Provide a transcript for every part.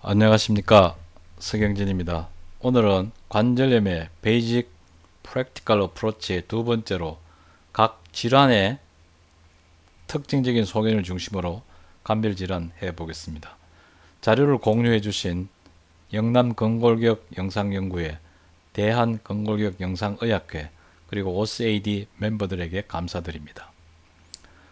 안녕하십니까, 서경진입니다. 오늘은 관절염의 베이직 프랙티컬 어프로치의 두 번째로 각 질환의 특징적인 소견을 중심으로 감별질환 해보겠습니다. 자료를 공유해 주신 영남건골격 영상연구회, 대한건골격 영상의학회, 그리고 OCAD 멤버들에게 감사드립니다.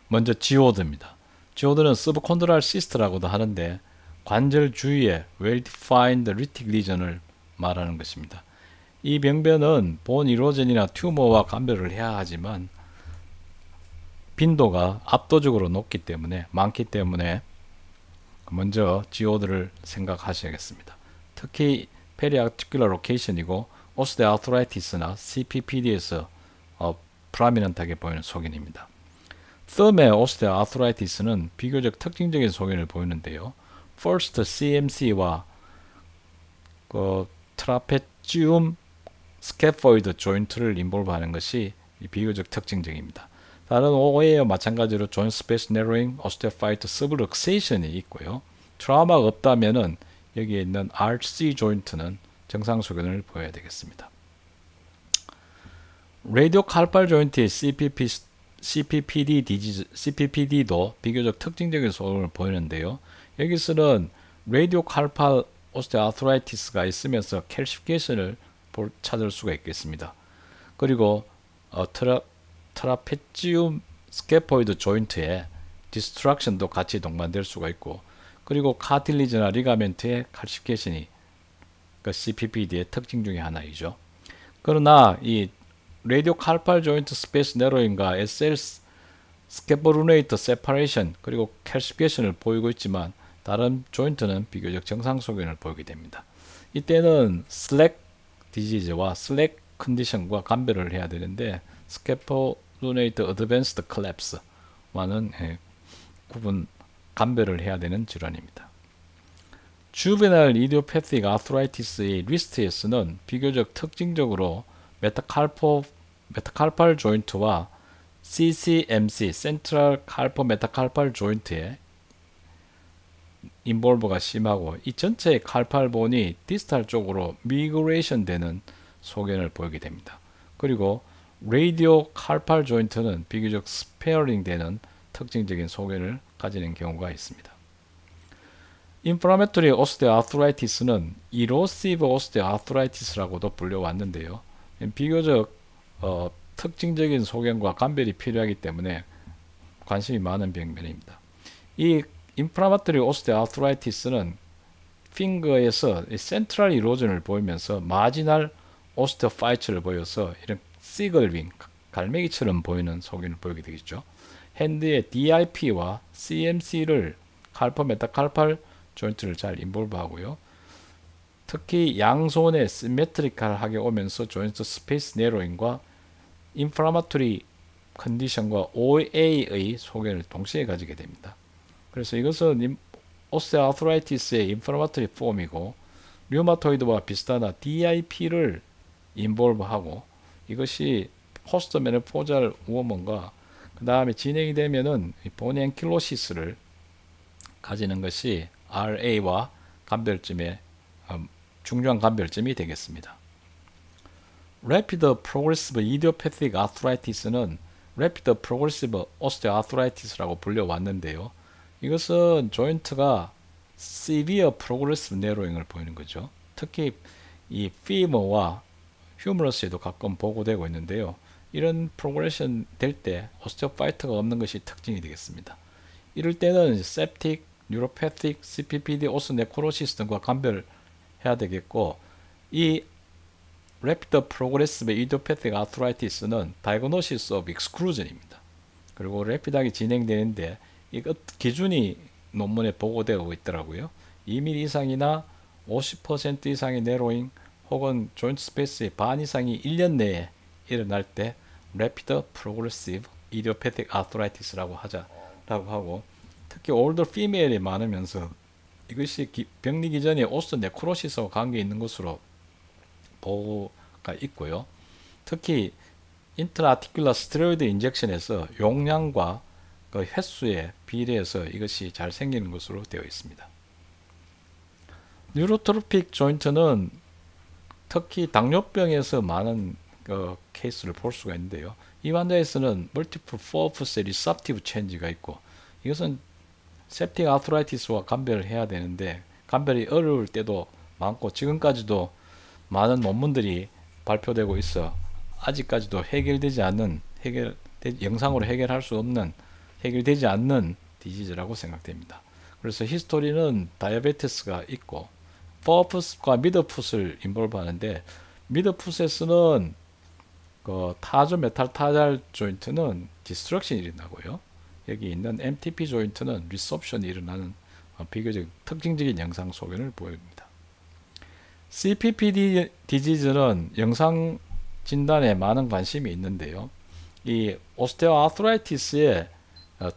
먼저 지오드입니다. 지오드는 서브콘드랄 시스트라고도 하는데 관절 주위의 well-defined lytic region을 말하는 것입니다. 이 병변은 본 이로젠이나 튜머와 감별을 해야 하지만 빈도가 압도적으로 많기 때문에 먼저 지오드를 생각하셔야겠습니다. 특히 페리아티큘러 로케이션이고 오스테오아트라이티스나 CPPD에서 프라미넌트하게 보이는 소견입니다. 썸의 오스테오아트라이티스는 비교적 특징적인 소견을 보이는데요. First CMC와 트라페지움 스캐포이드 조인트를 인볼브하는 것이 비교적 특징적입니다. 다른 OA와 마찬가지로 조인트 스페이스 내로잉, 오스테오파이트 서브럭세이션이 있고요. 트라우마가 없다면은 여기에 있는 RC 조인트는 정상 소견을 보여야 되겠습니다. 라디오 칼팔 조인트의 CPPD도 비교적 특징적인 소견을 보이는데요. 여기서는 라디오 칼팔 오스테오아트라이티스가 있으면서 캘시피케이션을 찾을 수가 있겠습니다. 그리고 트라페지움 스캐포이드 조인트의 디스트럭션도 같이 동반될 수가 있고, 그리고 카틸리지나 리가멘트의 칼시피케이션이 그 CPPD의 특징 중에 하나이죠. 그러나 이 라디오 칼팔 조인트 스페이스 내로잉과 SL 스캐포루네이터 세퍼레이션 그리고 캘시피케이션을 보이고 있지만 다른 조인트는 비교적 정상 소견을 보이게 됩니다. 이때는 슬랙 디지즈와 슬랙 컨디션과 감별을 해야 되는데 스캐포루네이터 어드밴스드 콜랩스와는 구분 감별을 해야 되는 질환입니다. 주베날 이디오패틱 아트라이티스의 리스트에서는 비교적 특징적으로 메타칼팔 조인트와 CCMC 센트럴 칼포 메타칼팔 조인트의 인볼브가 심하고 이 전체의 칼팔본이 디스탈 쪽으로 미그레이션 되는 소견을 보이게 됩니다. 그리고 라디오 칼팔 조인트는 비교적 스페어링 되는 특징적인 소견을 가지는 경우가 있습니다. 인플라메토리 오스테오아트라이티스는 이로시브 오스테오아트라이티스라고도 불려왔는데요. 비교적 특징적인 소견과 감별이 필요하기 때문에 관심이 많은 병변입니다. 이 인플라마토리 오스테오아트라이티스는 핑거에서 센트럴 이로전을 보이면서 마지널 오스테오파이츠를 보여서 이런 시글윙, 갈매기처럼 보이는 소견을 보이게 되겠죠. 핸드의 DIP와 CMC를 칼포 메타칼팔 조인트를 잘 인볼브하고요. 특히 양손에 시메트리컬하게 오면서 조인트 스페이스 내로잉과 인플라마토리 컨디션과 OA의 소견을 동시에 가지게 됩니다. 그래서 이것은 오스테오아트라이티스의 인플라마토리 폼이고 류마토이드와 비슷하나 DIP를 인볼브하고 이것이 포스트 메노포잘 우먼과 그 다음에 진행이 되면은 보니 앵킬로시스를 가지는 것이 RA와 감별점의 중요한 감별점이 되겠습니다. Rapid Progressive Idiopathic Arthritis는 Rapid Progressive Osteoarthritis라고 불려왔는데요. 이것은 조인트가 Severe Progressive Narrowing을 보이는 거죠. 특히 이 femur와 humerus에도 가끔 보고되고 있는데요. 이런 프로그레션 될 때 오스테오파이트가 없는 것이 특징이 되겠습니다. 이럴 때는 septic, neuropathic, CPPD, 오스네크로시스 등과 감별해야 되겠고, 이 Rapid Progressive Idiopathic Arthritis는 Diagnosis of Exclusion입니다. 그리고 래피드하게 진행되는데 이것 기준이 논문에 보고되고 있더라고요. 2mm 이상이나 50% 이상의 내로잉 혹은 조인트 스페이스의 반 이상이 1년 내에 일어날 때 Rapid Progressive Idiopathic Arthritis라고 하고, 특히 older female이 많으면서 이것이 병리 기전에 오스네크로시스와 관계 있는 것으로 보고가 있고요. 특히 인트라아티큘러 스테로이드 인젝션에서 용량과 그 횟수에 비례해서 이것이 잘 생기는 것으로 되어 있습니다. 뉴로트로픽 조인트는 특히 당뇨병에서 많은 케이스를 볼 수가 있는데요. 이 환자에서는 multiple purpose receptive change가 있고, 이것은 septic arthritis와 감별을 해야 되는데 감별이 어려울 때도 많고, 지금까지도 많은 논문들이 발표되고 있어 아직까지도 해결되지 않는, 영상으로 해결할 수 없는, 해결되지 않는 디지즈라고 생각됩니다. 그래서 히스토리는 다이아베티스가 있고 포어풋과 미드풋을 인볼브 하는데, 미드풋에서는 그 타조 메탈 타잘 조인트는 디스트럭션이 일어나고요. 여기 있는 MTP 조인트는 리sorption이 일어나는 비교적 특징적인 영상 소견을 보입니다. CPPD 디지즈는 영상 진단에 많은 관심이 있는데요. 이 오스테오아트라이티스의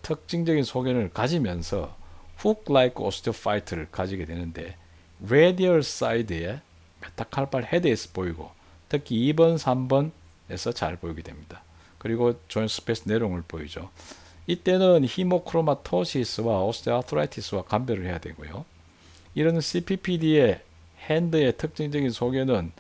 특징적인 소견을 가지면서 훅-like 오스테오파이트를 가지게 되는데, 레디얼 사이드에 메타칼팔 헤드에서 보이고, 특히 2번, 3번에서 잘 보이게 됩니다. 그리고 조인트 스페이스 내롱을 보이죠. 이때는 히모크로마토시스와 오스테오아트라이티스와 감별을 해야 되고요. 이런 CPPD의 핸드의 특징적인 소견은,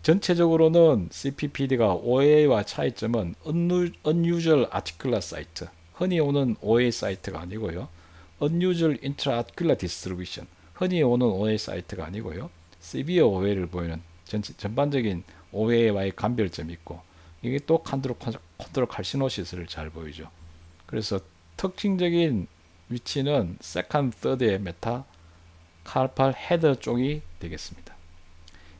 전체적으로는 CPPD가 OA와 차이점은 unusual articular site, 흔히 오는 OA 사이트가 아니고요. unusual intraarticular distribution, 흔히 오는 OA 사이트가 아니고요. severe OA를 보이는 전반적인 OA와의 감별점이 있고, 이게 또 콘드로칼시노시스를 잘 보이죠. 그래서 특징적인 위치는 세컨드, 서드의 메타칼팔 헤드 쪽이 되겠습니다.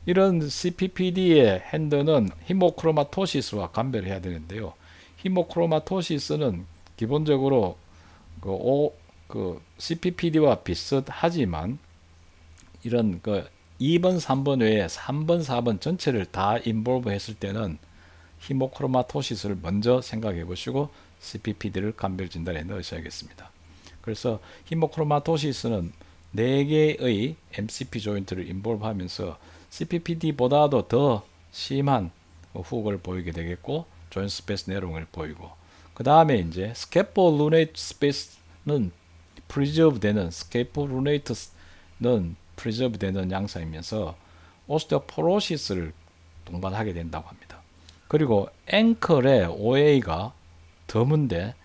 이런 CPPD의 핸드는 히모크로마토시스와 감별을 해야 되는데요. 히모크로마토시스는 기본적으로 CPPD와 비슷하지만, 이런 2번, 3번 외에 3번, 4번 전체를 다 인볼브 했을 때는 히모크로마토시스를 먼저 생각해 보시고 CPPD를 감별 진단에 넣으셔야겠습니다. 그래서 히모크로마토시스는 4개의 MCP 조인트를 인볼브 하면서 CPPD보다도 더 심한 훅을 보이게 되겠고, 조인트 스페이스 내롱을 보이고, 그 다음에 이제 스캐폴루네이트 스페이스는 프리저브 되는, 스캐폴루네이트는 프리저브 되는 양상이면서 오스테오포로시스를 동반하게 된다고 합니다. 그리고 앵클의 OA가 드문데,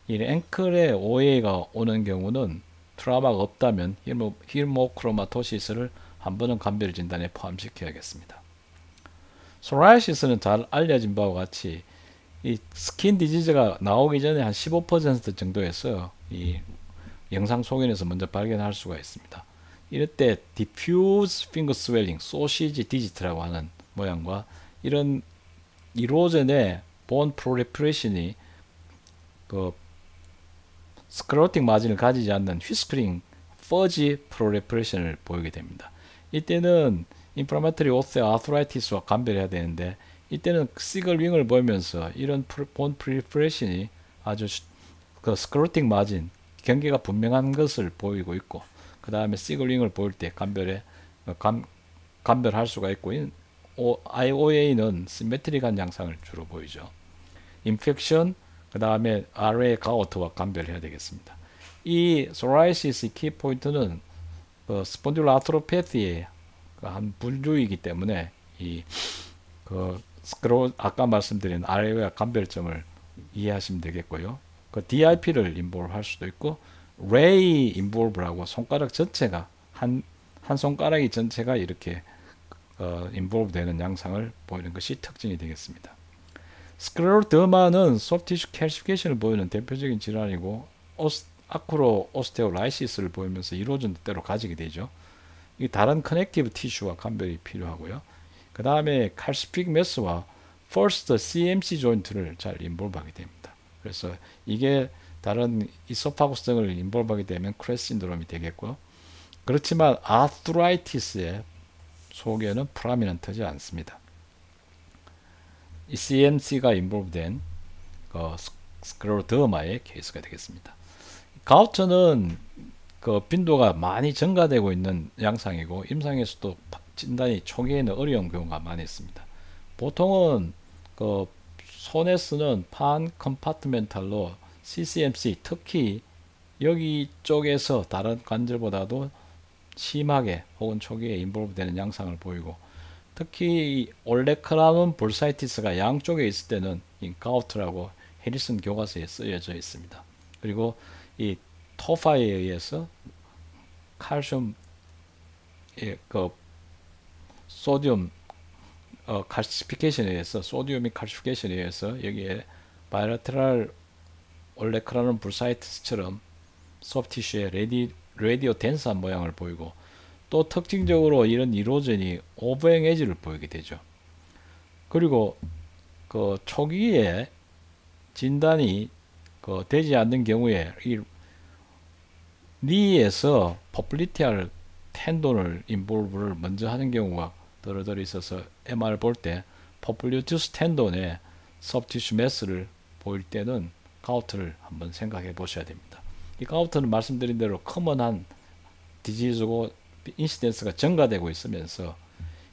이 앵클의 OA가 오는 경우는 트라우마가 없다면 히모크로마토시스를 한 번은 감별 진단에 포함시켜야겠습니다. 소라이시스는 잘 알려진 바와 같이 이 스킨 디지즈가 나오기 전에 한 15% 정도에서 이 영상 소견에서 먼저 발견할 수가 있습니다. 이럴 때 diffuse finger swelling, 소시지 디지트라고 하는 모양과 이런 이로전의 bone proliferation이 스크로틱 마진을 가지지 않는 휘스크링, 퍼지 프롤리퍼레이션을 보이게 됩니다. 이때는 인플라마토리 오스테오아트라이티스와 감별해야 되는데, 이때는 시글윙을 보이면서 이런 본 프롤리퍼레이션이 아주 스크로틱 마진, 경계가 분명한 것을 보이고 있고, 그 다음에 시글윙을 보일 때 감별할 수가 있고, IOA는 시메트릭한 양상을 주로 보이죠. 인펙션, 그 다음에 RA 가우트와 감별해야 되겠습니다. 이 소라이시스의 키포인트는 스폰딜러 아트로패티의 한 분류이기 때문에 아까 말씀드린 RA와 감별점을 이해하시면 되겠고요. DIP를 인볼브 할 수도 있고, 레이 인볼브라고 손가락 전체가 한 손가락이 전체가 이렇게 인볼브 되는 양상을 보이는 것이 특징이 되겠습니다. 스크레로더마는 소프티슈 캘시피케이션을 보이는 대표적인 질환이고, 아크로 오스테오라이시스를 보이면서 이로전 뜻대로 가지게 되죠. 이 다른 커넥티브 티슈와 감별이 필요하고요. 그 다음에 칼시픽 매스와 퍼스트 CMC 조인트를 잘 인볼브하게 됩니다. 그래서 이게 다른 이소파구스 등을 인볼브하게 되면 크레스 신드롬이 되겠고요. 그렇지만 아트라이티스의 소견은 프라미넌트지 않습니다. 이 CMC가 인볼브된 스크레로더마의 케이스가 되겠습니다. 가우트는 빈도가 많이 증가되고 있는 양상이고, 임상에서도 진단이 초기에는 어려운 경우가 많이 있습니다. 보통은 손에 쓰는 판 컴파트멘탈로 CCMC, 특히 여기 쪽에서 다른 관절보다도 심하게 혹은 초기에 인볼브 되는 양상을 보이고, 특히 올레크라논 볼사이티스가 양쪽에 있을 때는 이 가우트라고 해리슨 교과서에 쓰여져 있습니다. 그리고 이 토파에 의해서 칼슘, 그 소디움 칼시피케이션에 의해서, 소디움이 칼시피케이션에 의해서 여기에 바이라테랄 올레크라논 볼사이티스처럼 소프티슈의 레디오 덴스한 모양을 보이고, 또 특징적으로 이런 이로전이 오버행 에지를 보이게 되죠. 그리고 그 초기에 진단이 되지 않는 경우에 이 니에서 포플리티알 텐돈을 인볼브를 먼저 하는 경우가 더러더러 있어서 MR 볼 때 포플리투스 텐돈에 서브티슈 매스를 보일 때는 가우트를 한번 생각해 보셔야 됩니다. 이 가우트는 말씀드린 대로 커먼한 디지즈고 인시덴스가 증가되고 있으면서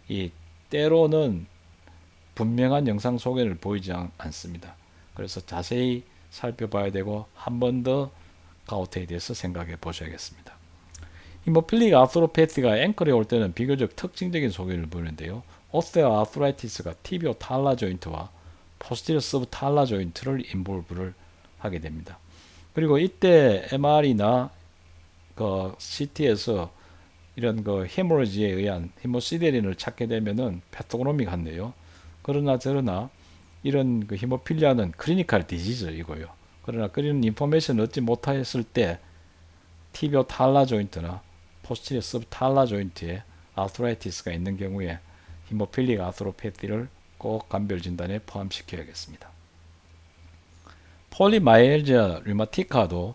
이 때로는 분명한 영상 소견을 보이지 않습니다. 그래서 자세히 살펴봐야 되고 한 번 더 가우트에 대해서 생각해 보셔야겠습니다. 히모필릭 아트로패티가 앵컬에 올 때는 비교적 특징적인 소견을 보이는데요. 오스테오 아트라이티스가 티비오 탈라 조인트와 포스티리어 서브 탈라 조인트를 인볼브를 하게 됩니다. 그리고 이때 MR이나 그 CT에서 이런 그 헤모로지에 의한 히모시데린을 찾게 되면은 패토그노믹한데요. 그러나 저러나 이런 그 히모필리아는 클리니컬 디지즈이고요. 그러나 그런 인포메이션을 얻지 못했을 때 티비오 탈라 조인트나 포스티리어 서브 탈라 조인트에 아트라이티스가 있는 경우에 히모필릭 아트로패티를 꼭 감별 진단에 포함시켜야겠습니다. 폴리마이알지아 류마티카도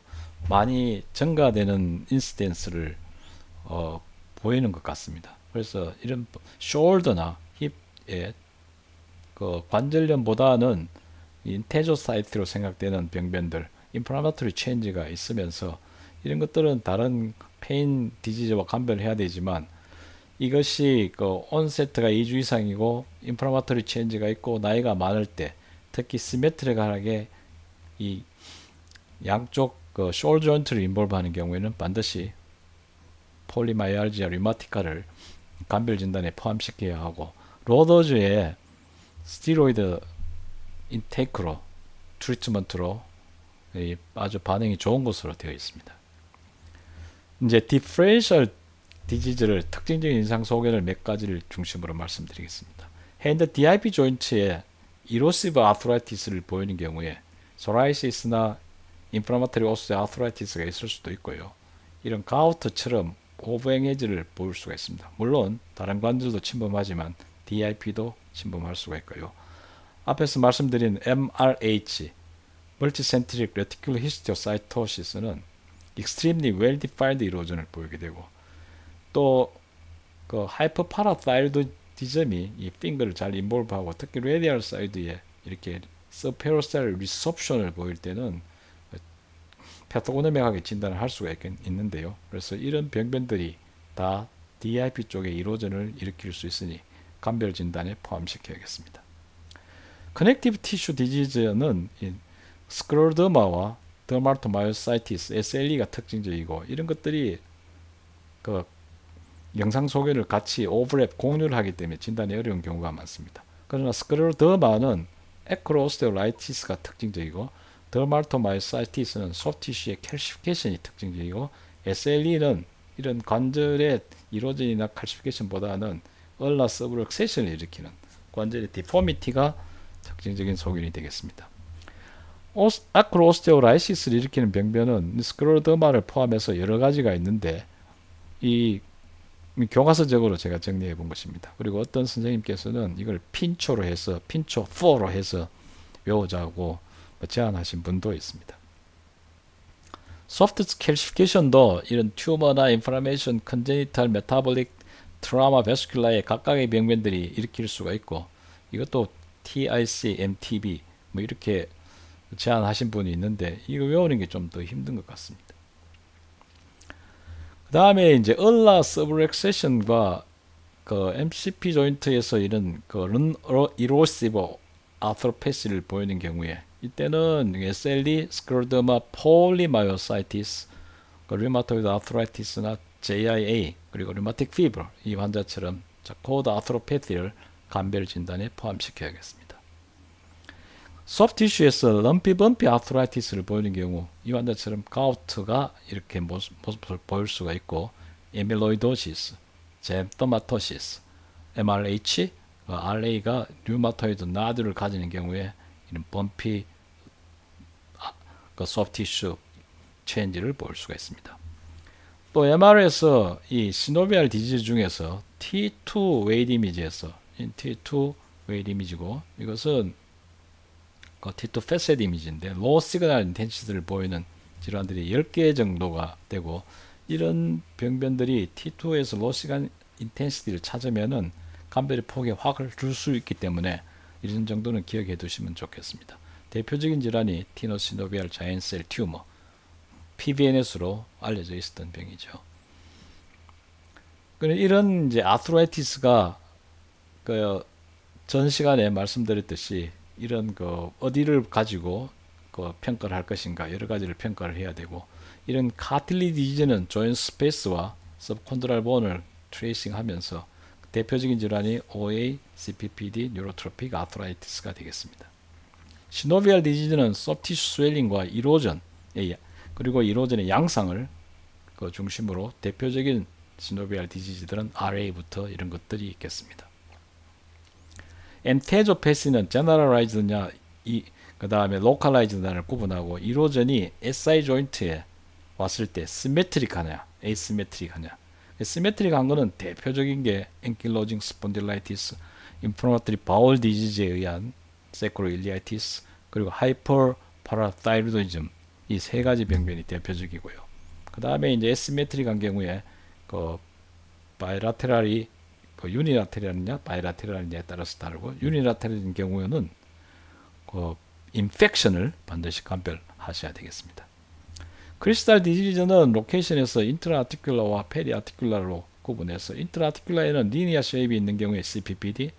많이 증가되는 인시덴스를 보이는 것 같습니다. 그래서 이런 숄더나 힙의 그 관절염보다는 인테조사이트로 생각되는 병변들, 인플라마토리 체인지가 있으면서 이런 것들은 다른 페인 디지즈와 감별해야 되지만, 이것이 그 온세트가 2주 이상이고 인플라마토리 체인지가 있고 나이가 많을 때, 특히 시메트릭하게 이 양쪽 그 숄 조인트를 인볼브하는 경우에는 반드시 폴리마이알지아 류마티카를 감별 진단에 포함시켜야 하고, 로더즈의 스티로이드 인테이크로 트리트먼트로 아주 반응이 좋은 것으로 되어 있습니다. 이제 디퍼런셜 디지즈를 특징적인 인상 소견을 몇 가지를 중심으로 말씀드리겠습니다. 핸드 DIP 조인트에 이로시브 아트라이티스를 보이는 경우에 소라이시스나 인플라마토리 오스티오 아트라이티스가 있을 수도 있고요. 이런 가우트처럼 오버행에지를 보일 수가 있습니다. 물론 다른 관절도 침범하지만 DIP도 침범할 수가 있고요. 앞에서 말씀드린 MRH, 멀티센트릭 레티큘러 히스티오사이토시스는 extremely well-defined 이로전을 보이게 되고, 또 그 하이퍼파라타이로디즘이 이 핑거를 잘 인볼브하고 특히 레디얼 사이드에 이렇게 서페로셀 리섭션을 보일 때는 패토고노믹하게 진단을 할 수가 있는데요. 그래서 이런 병변들이 다 DIP 쪽의 이로전을 일으킬 수 있으니 감별 진단에 포함시켜야겠습니다. 커넥티브 티슈 디지즈는 스크로더마와 더마토마이오사이티스, SLE가 특징적이고, 이런 것들이 그 영상 소견을 같이 오버랩 공유를 하기 때문에 진단이 어려운 경우가 많습니다. 그러나 스크로더마는 에크로오스테오라이티스가 특징적이고, 더마토마이오사이티스는 소프티슈의 칼시피케이션이 특징적이고, SLE는 이런 관절의 이로전이나 칼시피케이션보다는 얼라 서브럭세이션을 일으키는 관절의 디포미티가 특징적인 소견이 되겠습니다. 아크로오스테오라이시스를 일으키는 병변은 스크로더마를 포함해서 여러 가지가 있는데, 이 교과서적으로 제가 정리해 본 것입니다. 그리고 어떤 선생님께서는 이걸 핀초로 해서 핀초 4로 해서 외우자고 제안하신 분도 있습니다. 소프트 캘시피케이션도 이런 튜머나 인플라메이션, 컨제니탈 메타볼릭 트라우마 베스큘라의 각각의 병변들이 일으킬 수가 있고, 이것도 TIC, MTB 뭐 이렇게 제안하신 분이 있는데 이거 외우는 게 좀 더 힘든 것 같습니다. 그 다음에 이제 얼라 서브렉세션과 그 MCP 조인트에서 이런 그 이로시브 아트로패시를 보이는 경우에, 이때는 SLE, 스크로더마, 폴리마이오사이티스, 류마토이드 아트라이티스나 JIA 그리고 류마틱 피버 이 환자처럼 코어드 아트로패티를 간별 진단에 포함시켜야겠습니다. 소프트 티슈에서 럼피 범피 아트라이티스를 보이는 경우 이 환자처럼 가우트가 이렇게 모습을 보일 수가 있고 에밀로이도시스, 젠토마토시스, MRH, RA가 류마토이드 나두를 가지는 경우에 이런 범피 소프트 티슈 체인지를 볼 수가 있습니다. 또 MR에서 이 시노비알 디지즈 중에서 T2 웨이드 이미지에서 T2 웨이드 이미지고 이것은 T2 패셋 이미지인데 로우 시그널 인텐시티를 보이는 질환들이 10개 정도가 되고 이런 병변들이 T2에서 로우 시그널 인텐시티를 찾으면은 간별의 폭에 확을 줄 수 있기 때문에 이런 정도는 기억해 두시면 좋겠습니다. 대표적인 질환이 티노시노비알 자이언트셀 튜머 PVNS로 알려져 있었던 병이죠. 이런 이제 아트라이티스가 전 시간에 말씀드렸듯이 이런 어디를 가지고 평가를 할 것인가 여러 가지를 평가를 해야 되고 이런 카틸리 디지즈는 조인트 스페이스와 서브콘드랄 본을 트레이싱하면서 대표적인 질환이 OA, CPPD, 뉴로트로픽 아트라이티스가 되겠습니다. 시노비알 디지즈는 소프티슈 스웰링과 이로전 그리고 이로전의 양상을 중심으로 대표적인 시노비알 디지즈들은 RA부터 이런 것들이 있겠습니다. 엔테조패시는 제너럴라이즈드냐 그 다음에 로컬라이즈드냐를 구분하고 이로전이 SI 조인트에 왔을 때 시메트릭하냐 에이시메트릭하냐 시메트릭한 거는 대표적인 게 앵킬로징 스폰딜라이티스, 인플라마토리 바울 디지즈에 의한 세크로일리아이티스 그리고 하이퍼 파라타이로이즘 이 세 가지 병변이 대표적이고요. 그 다음에 이제 에시메트릭한 경우에 바이라테랄이 유니라테랄이냐 바이라테랄이냐에 따라서 다르고 유니라테랄인 경우에는 인펙션을 반드시 간별하셔야 되겠습니다. 크리스탈 디지즈는 로케이션에서 인트라아티큘러와 페리아티큘러로 구분해서 인트라아티큘러에는 리니어 쉐입이 있는 경우에 CPPD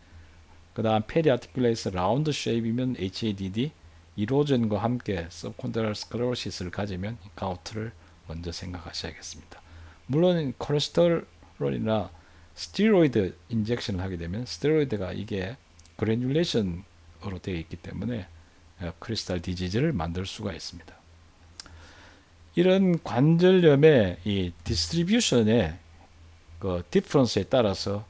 그 다음 페리아티큘러에서 라운드 쉐입이면 HADD 이로전과 함께 서브콘드랄 스크lero시스를 가지면 가우트를 먼저 생각하셔야겠습니다. 물론 콜레스테롤이나 스테로이드 인젝션을 하게 되면 스테로이드가 이게 그래뉼레이션으로 되어 있기 때문에 크리스탈 디지즈를 만들 수가 있습니다. 이런 관절염의 이 디스트리뷰션의 디퍼런스에 따라서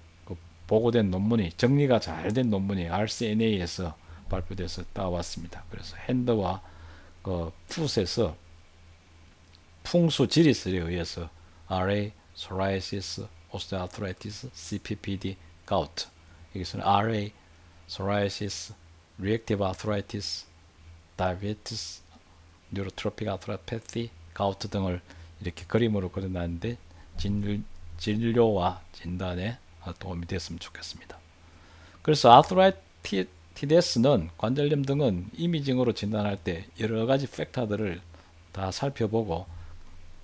보고된 논문이 정리가 잘 된 논문이 RCNA에서 발표돼서 따왔습니다. 그래서 핸드와 풋에서 풍수 지리설에 의해서 RA, psoriasis, osteoarthritis, CPPD, gout 여기서는 RA, psoriasis, reactive arthritis, diabetes, neurotrophic arthropathy, gout 등을 이렇게 그림으로 그려놨는데 진료와 진단에 도움이 됐으면 좋겠습니다. 그래서 아트라이티스는 관절염 등은 이미징으로 진단할 때 여러 가지 팩터들을 다 살펴보고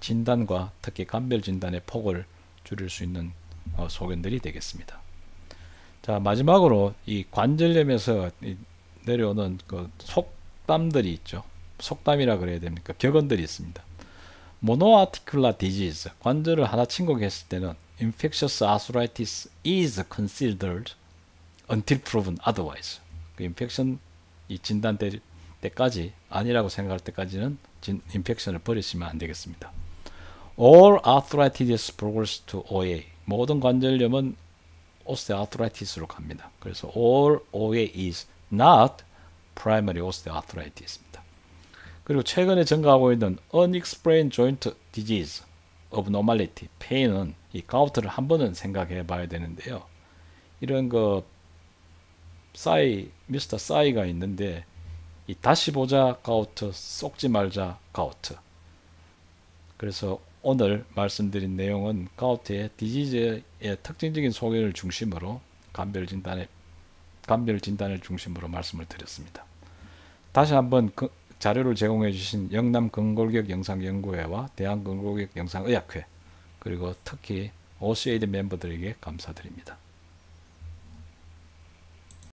진단과 특히 간별 진단의 폭을 줄일 수 있는 소견들이 되겠습니다. 자, 마지막으로 이 관절염에서 내려오는 속담들이 있죠. 속담이라 그래야 됩니까? 격언들이 있습니다. 모노아티큘라 디지즈, 관절을 하나 침공했을 때는 infectious arthritis is considered until proven otherwise. 그 인펙션이 진단될 때까지 아니라고 생각할 때까지는 인펙션을 버리시면 안 되겠습니다. All arthritis progress to OA. 모든 관절염은 osteoarthritis로 갑니다. 그래서 all OA is not primary osteoarthritis입니다. 그리고 최근에 증가하고 있는 unexplained joint disease abnormality, pain은 이 가우트를 한 번은 생각해 봐야 되는데요. 이런 미스터 싸이가 있는데 이 다시 보자 가우트, 쏙지 말자 가우트. 그래서 오늘 말씀드린 내용은 가우트의 디지즈의 특징적인 소견을 중심으로 간별 진단을 중심으로 말씀을 드렸습니다. 다시 한번 자료를 제공해 주신 영남근골격 영상연구회와 대한근골격 영상의학회 그리고 특히 OCAD 멤버들에게 감사드립니다.